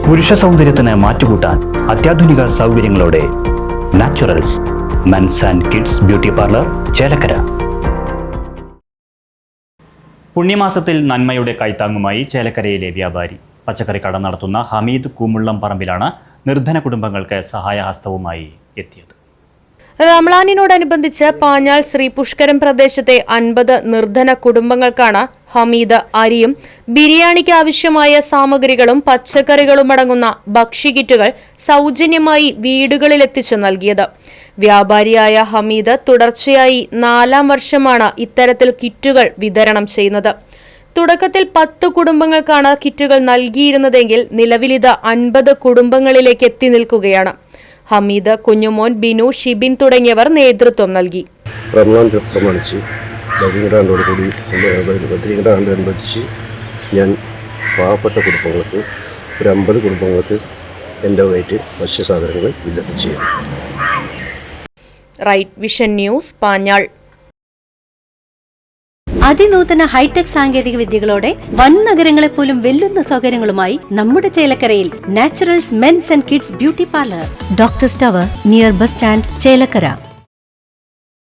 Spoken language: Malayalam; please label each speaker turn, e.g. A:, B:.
A: പുരുഷ സൗന്ദര്യത്തിന് മാറ്റുകൂട്ടാൻ അത്യാധുനിക സൗകര്യങ്ങളോടെ Naturals men's and kids beauty parlour Chelakkara. പുണ്യമാസത്തിൽ നന്മയുടെ കൈത്താങ്ങുമായി ചേലക്കരയിലെ വ്യാപാരി പച്ചക്കറി കട നടത്തുന്ന ഹമീദ് കൂമുള്ളം പറമ്പിലാണ് നിർധന കുടുംബങ്ങൾക്ക് സഹായഹസ്തവുമായി എത്തിയത്.
B: റംളാനിനോടനുബന്ധിച്ച് പാഞ്ഞാൾ ശ്രീ പുഷ്കരം പ്രദേശത്തെ 50 നിർധന കുടുംബങ്ങൾക്കാണ് ഹമീദ് അരിയും ബിരിയാണിക്ക് ആവശ്യമായ സാമഗ്രികളും പച്ചക്കറികളും അടങ്ങുന്ന ഭക്ഷ്യകിറ്റുകൾ സൗജന്യമായി വീടുകളിലെത്തിച്ചു നൽകിയത്. വ്യാപാരിയായ ഹമീദ് തുടർച്ചയായി 4ാം വർഷമാണ് ഇത്തരത്തിൽ കിറ്റുകൾ വിതരണം ചെയ്യുന്നത്. തുടക്കത്തിൽ 10 കുടുംബങ്ങൾക്കാണ് കിറ്റുകൾ നൽകിയിരുന്നതെങ്കിൽ നിലവിലിത് 50 കുടുംബങ്ങളിലേക്ക് എത്തി നിൽക്കുകയാണ്. ഹമീദ്, കുഞ്ഞുമോൻ, ബിനു, ഷിബിൻ തുടങ്ങിയവർ നേതൃത്വം നൽകി.
C: റംസാൻ പ്രമാണിച്ച് ബദ്രീകടാണ്ടനുബന്ധിച്ച് ഞാൻ പാവപ്പെട്ട കുടുംബങ്ങൾക്ക് ഒരു 50 കുടുംബങ്ങൾക്ക് എൻ്റെ വകയായിട്ട് ഭക്ഷ്യസാധനങ്ങൾ വിതരണം ചെയ്യും.
B: Right Vision News, Panjal.
D: അതിനൂതന ഹൈടെക് സാങ്കേതിക വിദ്യകളോടെ വൻ നഗരങ്ങളെ പോലും വെല്ലുന്ന സൗകര്യങ്ങളുമായി നമ്മുടെ ചേലക്കരയിൽ Naturals men's and kids beauty parlour, doctors tower, near bus stand, Chelakkara.